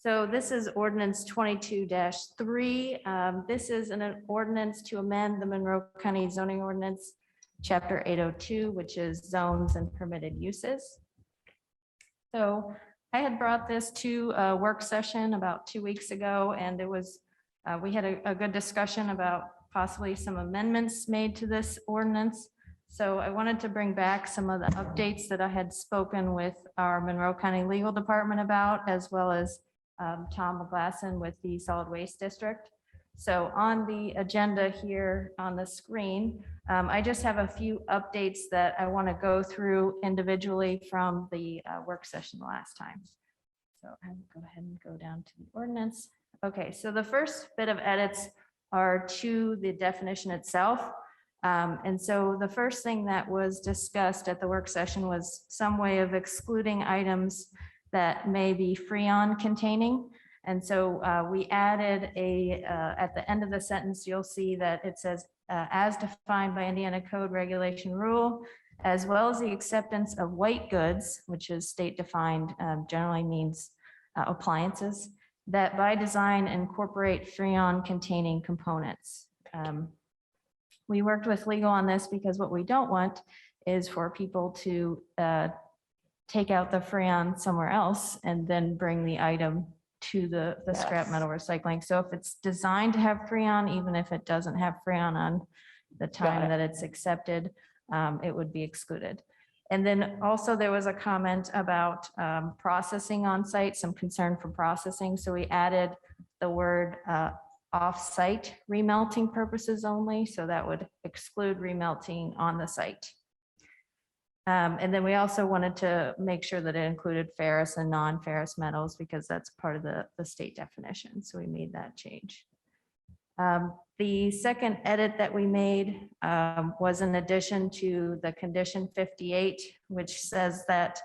So this is ordinance 22-3. This is an ordinance to amend the Monroe County zoning ordinance, chapter 802, which is zones and permitted uses. So I had brought this to a work session about 2 weeks ago, and it was, we had a good discussion about possibly some amendments made to this ordinance. So I wanted to bring back some of the updates that I had spoken with our Monroe County Legal Department about, as well as Tom McGlasson with the Solid Waste District. So on the agenda here on the screen, I just have a few updates that I want to go through individually from the work session last time. So I'll go ahead and go down to the ordinance. Okay, so the first bit of edits are to the definition itself. And so the first thing that was discussed at the work session was some way of excluding items that may be freon containing. And so we added at the end of the sentence, you'll see that it says, as defined by Indiana Code Regulation Rule, as well as the acceptance of white goods, which is state defined, generally means appliances, that by design incorporate freon containing components. We worked with legal on this because what we don't want is for people to take out the freon somewhere else and then bring the item to the scrap metal recycling. So if it's designed to have freon, even if it doesn't have freon on the time that it's accepted, it would be excluded. And then also there was a comment about processing on site, some concern for processing. So we added the word off-site remelting purposes only. So that would exclude remelting on the site. And then we also wanted to make sure that it included ferrous and non-ferrous metals because that's part of the state definition. So we made that change. The second edit that we made was in addition to the condition 58, which says that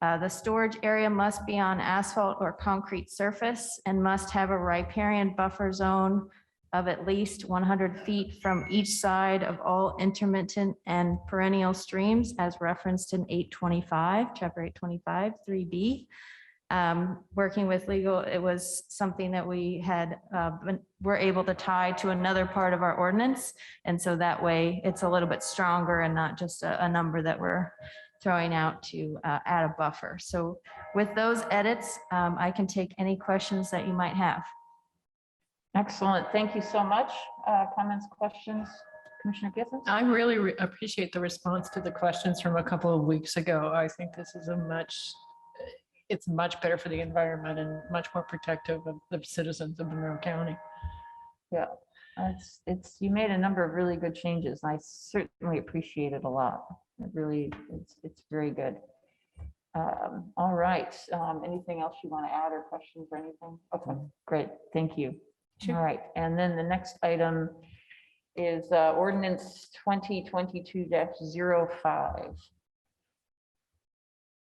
the storage area must be on asphalt or concrete surface and must have a riparian buffer zone of at least 100 feet from each side of all intermittent and perennial streams as referenced in 825, chapter 825, 3B. Working with legal, it was something that we had were able to tie to another part of our ordinance. And so that way it's a little bit stronger and not just a number that we're throwing out to add a buffer. So with those edits, I can take any questions that you might have. Excellent. Thank you so much. Comments, questions, Commissioner Githens? I really appreciate the response to the questions from a couple of weeks ago. I think this is it's much better for the environment and much more protective of the citizens of Monroe County. Yeah, you made a number of really good changes. And I certainly appreciate it a lot. It really, it's very good. All right. Anything else you want to add or questions or anything? Okay, great. Thank you. Sure. All right. And then the next item is ordinance 2022-05.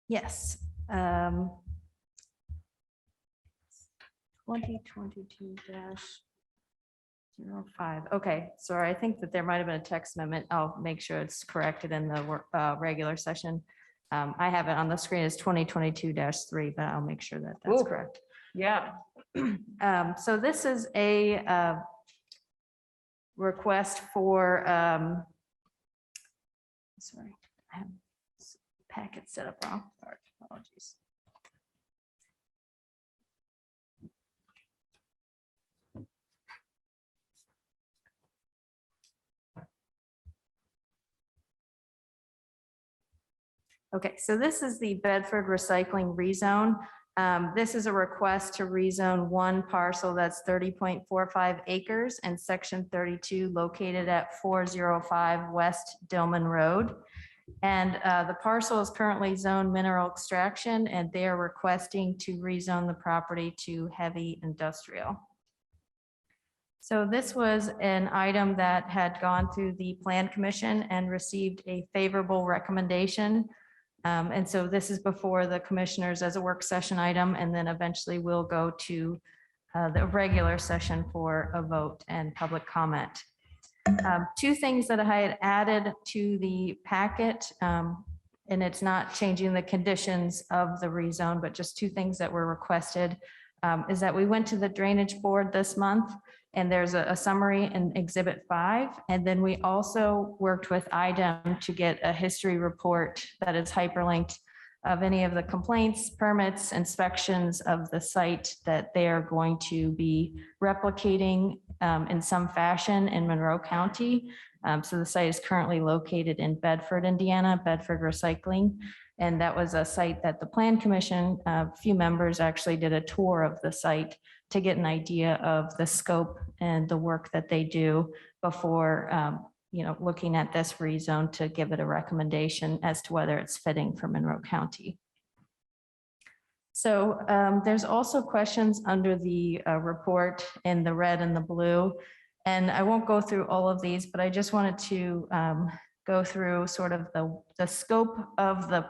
Yes. 2022-05. Okay, sorry. I think that there might have been a text amendment. I'll make sure it's corrected in the regular session. I have it on the screen as 2022-3, but I'll make sure that that's correct. Yeah. So this is a request for, sorry, I have packet set up wrong. Sorry, apologies. Okay, so this is the Bedford Recycling Rezone. This is a request to rezone one parcel that's 30.45 acres and section 32 located at 405 West Dillman Road. And the parcel is currently zoned mineral extraction, and they are requesting to rezone the property to heavy industrial. So this was an item that had gone through the Plan Commission and received a favorable recommendation. And so this is before the commissioners as a work session item, and then eventually we'll go to the regular session for a vote and public comment. Two things that I had added to the packet, and it's not changing the conditions of the rezone, but just two things that were requested. is that we went to the Drainage Board this month, and there's a summary in Exhibit 5. And then we also worked with IDEM to get a history report that is hyperlinked of any of the complaints, permits, inspections of the site that they are going to be replicating in some fashion in Monroe County. So the site is currently located in Bedford, Indiana, Bedford Recycling. And that was a site that the Plan Commission, a few members actually did a tour of the site to get an idea of the scope and the work that they do before looking at this rezone to give it a recommendation as to whether it's fitting for Monroe County. So there's also questions under the report in the red and the blue. And I won't go through all of these, but I just wanted to go through sort of the scope of the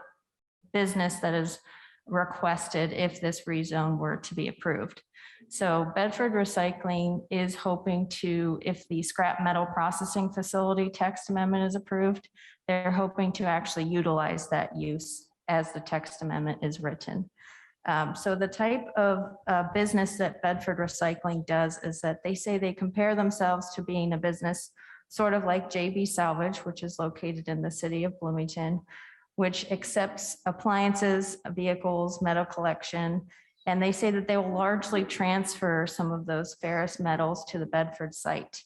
business that is requested if this rezone were to be approved. So Bedford Recycling is hoping to, if the scrap metal processing facility text amendment is approved, they're hoping to actually utilize that use as the text amendment is written. So the type of business that Bedford Recycling does is that they say they compare themselves to being a business sort of like JB Salvage, which is located in the city of Bloomington, which accepts appliances, vehicles, metal collection, and they say that they will largely transfer some of those ferrous metals to the Bedford site.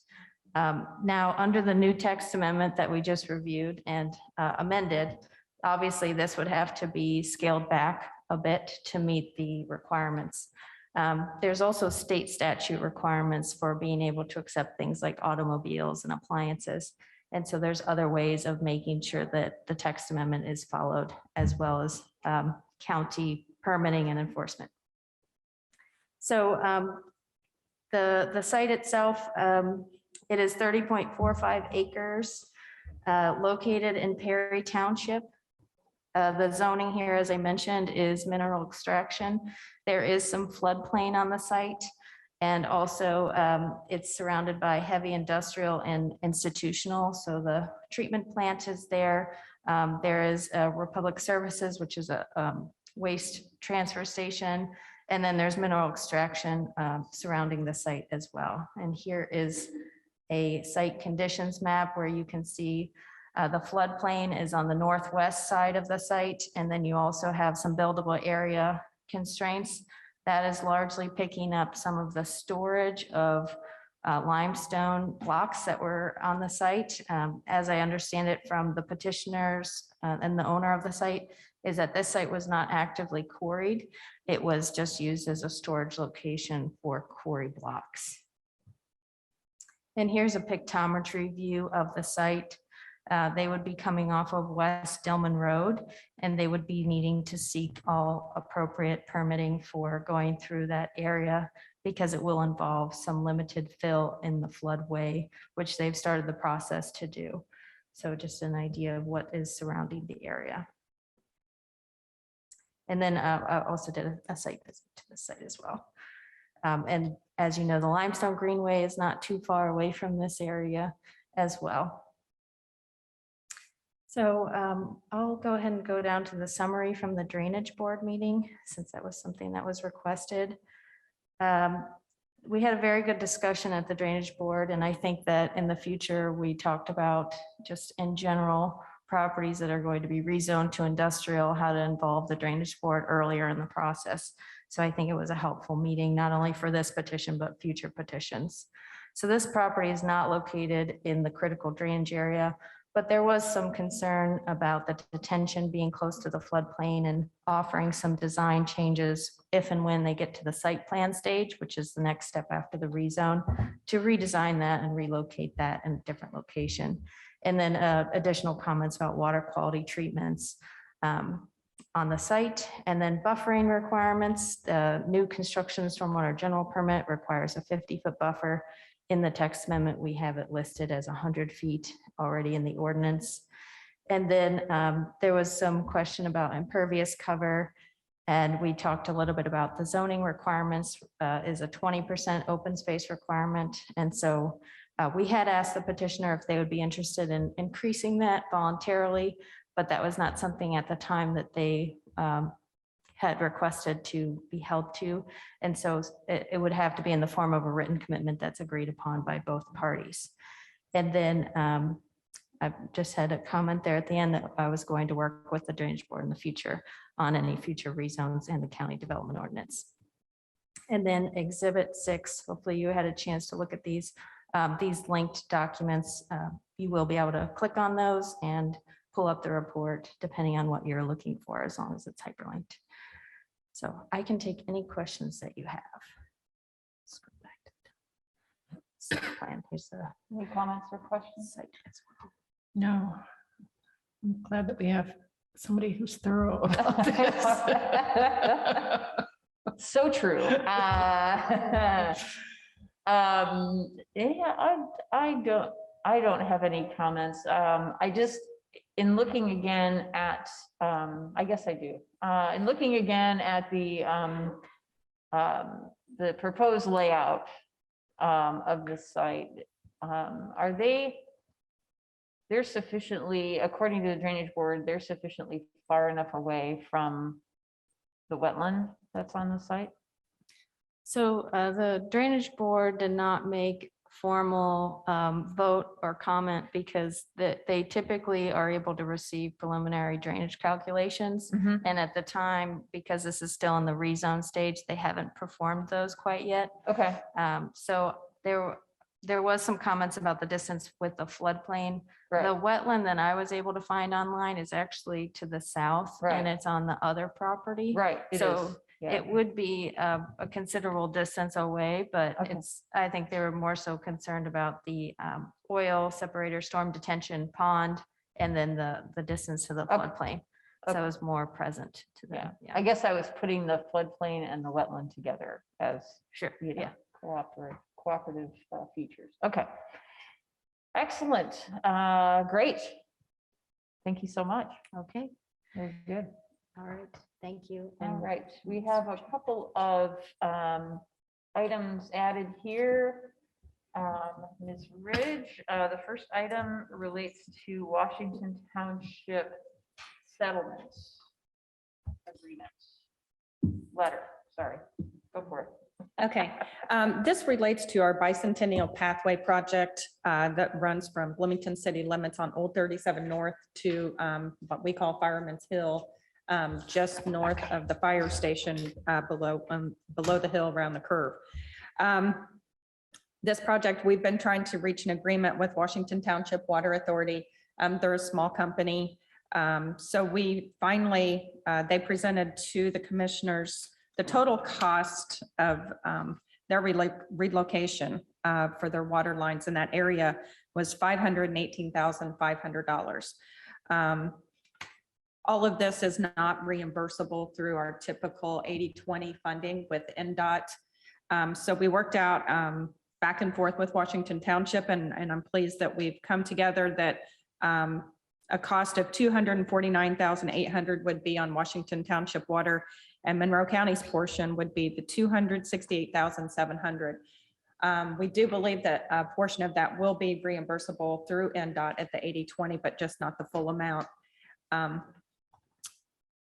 Now, under the new text amendment that we just reviewed and amended, obviously this would have to be scaled back a bit to meet the requirements. There's also state statute requirements for being able to accept things like automobiles and appliances. And so there's other ways of making sure that the text amendment is followed, as well as county permitting and enforcement. So the site itself, it is 30.45 acres located in Perry Township. The zoning here, as I mentioned, is mineral extraction. There is some floodplain on the site. And also it's surrounded by heavy industrial and institutional. So the treatment plant is there. There is Republic Services, which is a waste transfer station. And then there's mineral extraction surrounding the site as well. And here is a site conditions map where you can see the floodplain is on the northwest side of the site. And then you also have some buildable area constraints. That is largely picking up some of the storage of limestone blocks that were on the site. As I understand it from the petitioners and the owner of the site, is that this site was not actively quarried. It was just used as a storage location for quarry blocks. And here's a pictometry view of the site. They would be coming off of West Dillman Road, and they would be needing to seek all appropriate permitting for going through that area because it will involve some limited fill in the floodway, which they've started the process to do. So just an idea of what is surrounding the area. And then I also did a site visit to the site as well. And as you know, the Limestone Greenway is not too far away from this area as well. So I'll go ahead and go down to the summary from the Drainage Board meeting, since that was something that was requested. We had a very good discussion at the Drainage Board, and I think that in the future, we talked about just in general properties that are going to be rezoned to industrial, how to involve the Drainage Board earlier in the process. So I think it was a helpful meeting, not only for this petition, but future petitions. So this property is not located in the critical drainage area, but there was some concern about the detention being close to the floodplain and offering some design changes if and when they get to the site plan stage, which is the next step after the rezone, to redesign that and relocate that in a different location. And then additional comments about water quality treatments on the site, and then buffering requirements. The new construction stormwater general permit requires a 50-foot buffer. In the text amendment, we have it listed as 100 feet already in the ordinance. And then there was some question about impervious cover. And we talked a little bit about the zoning requirements is a 20% open space requirement. And so we had asked the petitioner if they would be interested in increasing that voluntarily, but that was not something at the time that they had requested to be held to. And so it would have to be in the form of a written commitment that's agreed upon by both parties. And then I just had a comment there at the end that I was going to work with the Drainage Board in the future on any future rezones and the county development ordinance. And then Exhibit 6, hopefully you had a chance to look at these linked documents. You will be able to click on those and pull up the report depending on what you're looking for, as long as it's hyperlinked. So I can take any questions that you have. Let's go back to the site plan. Here's the Any comments or questions? site as well. No. I'm glad that we have somebody who's thorough about this. So true. Yeah, I don't have any comments. I just, in looking again at, I guess I do. In looking again at the proposed layout of the site, they're sufficiently, according to the Drainage Board, they're sufficiently far enough away from the wetland that's on the site? So the Drainage Board did not make formal vote or comment because they typically are able to receive preliminary drainage calculations. And at the time, because this is still in the rezone stage, they haven't performed those quite yet. Okay. So there was some comments about the distance with the floodplain. Right. The wetland that I was able to find online is actually to the south, Right. and it's on the other property. Right. It So is. Yeah. it would be a considerable distance away, but Okay. I think they were more so concerned about the oil separator, storm detention pond, and then the distance to the Okay. floodplain. So Okay. it was more present to Yeah. them. Yeah, I guess I was putting the floodplain and the wetland together as, sure. you know, Yeah. cooperative features. Okay. Excellent. Great. Thank you so much. Okay. Very good. All right. Thank you. All And right. We have a couple of items added here. Ms. Ridge, the first item relates to Washington Township settlements agreement letter. Sorry, go for it. Okay, this relates to our bicentennial pathway project that runs from Bloomington city limits on Old 37 North to what we call Fireman's Hill, just north of the fire station below the hill around the curve. This project, we've been trying to reach an agreement with Washington Township Water Authority. They're a small company. So we finally, they presented to the commissioners the total cost of their relocation for their water lines in that area was $518,500. All of this is not reimbursable through our typical 80-20 funding with NDOT. So we worked out back and forth with Washington Township, and I'm pleased that we've come together that a cost of $249,800 would be on Washington Township Water, and Monroe County's portion would be the $268,700. We do believe that a portion of that will be reimbursable through NDOT at the 80-20, but just not the full amount.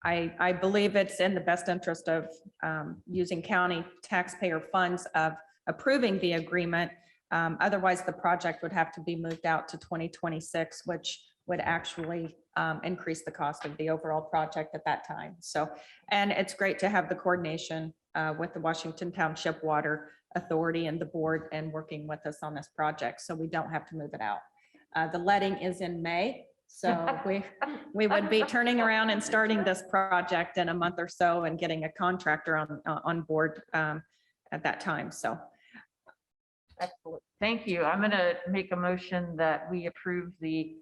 I believe it's in the best interest of using county taxpayer funds of approving the agreement. Otherwise, the project would have to be moved out to 2026, which would actually increase the cost of the overall project at that time. So, and it's great to have the coordination with the Washington Township Water Authority and the board and working with us on this project, so we don't have to move it out. The letting is in May, so we would be turning around and starting this project in a month or so and getting a contractor on board at that time. So. Excellent. Thank you. I'm going to make a motion that we approve the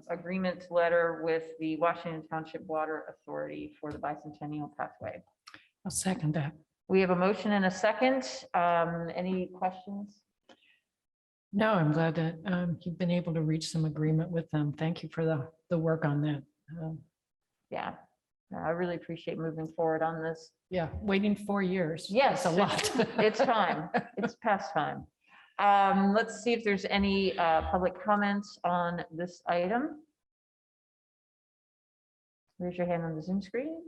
agreement letter with the Washington Township Water Authority for the bicentennial pathway. I'll second that. We have a motion and a second. Any questions? No, I'm glad that you've been able to reach some agreement with them. Thank you for the work on that. Yeah, I really appreciate moving forward on this. Yeah, waiting 4 years. Yes, That's a lot. It's time. It's past time. Let's see if there's any public comments on this item. Raise your hand on the Zoom screen.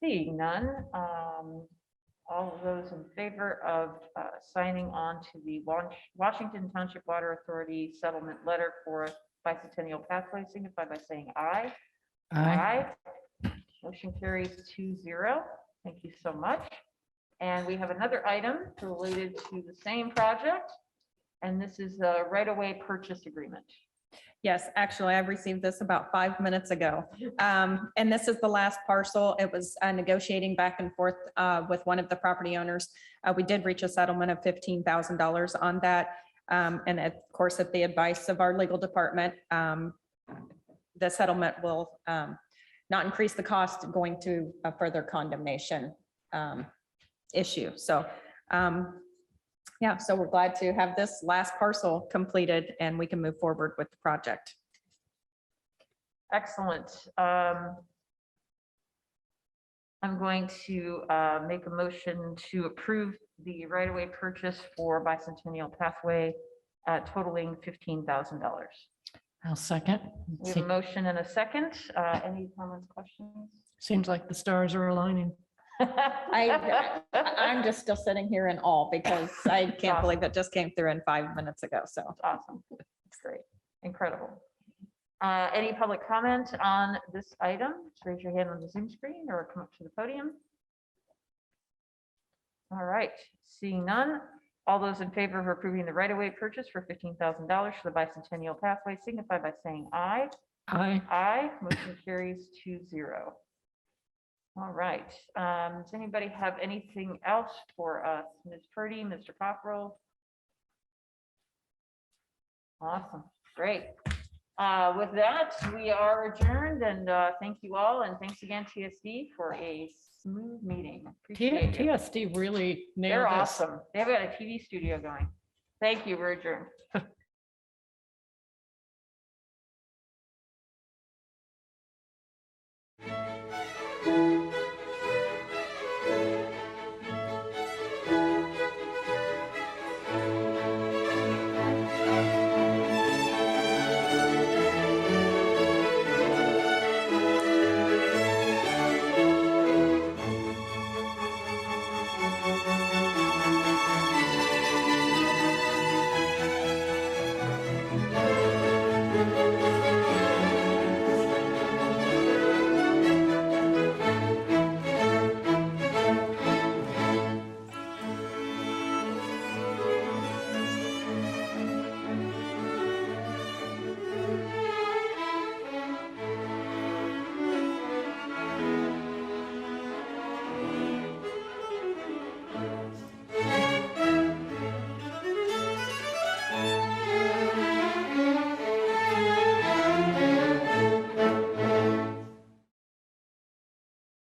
Seeing none, all of those in favor of signing on to the Washington Township Water Authority settlement letter for bicentennial pathway signify by saying aye. Aye. Motion carries 2-0. Thank you so much. And we have another item related to the same project. And this is the right-of-way purchase agreement. Yes, actually, I received this about 5 minutes ago. And this is the last parcel. It was negotiating back and forth with one of the property owners. We did reach a settlement of $15,000 on that. And of course, at the advice of our legal department, the settlement will not increase the cost going to a further condemnation issue. So yeah, so we're glad to have this last parcel completed and we can move forward with the project. Excellent. I'm going to make a motion to approve the right-of-way purchase for bicentennial pathway totaling $15,000. I'll second. We have a motion and a second. Any comments, questions? Seems like the stars are aligning. I'm just still sitting here in awe because I can't believe it just came through in 5 minutes ago. So Awesome. It's great. Incredible. Any public comment on this item? Just raise your hand on the Zoom screen or come up to the podium. All right, seeing none. All those in favor of approving the right-of-way purchase for $15,000 for the bicentennial pathway signify by saying aye. Aye. Aye. Motion carries 2-0. All right. Does anybody have anything else for us? Ms. Purdy, Mr. Cockrell? Awesome. Great. With that, we are adjourned and thank you all. And thanks again, TSD, for a smooth meeting. Appreciate it. TSD really nailed They're this. awesome. They've got a TV studio going. Thank you. We're adjourned.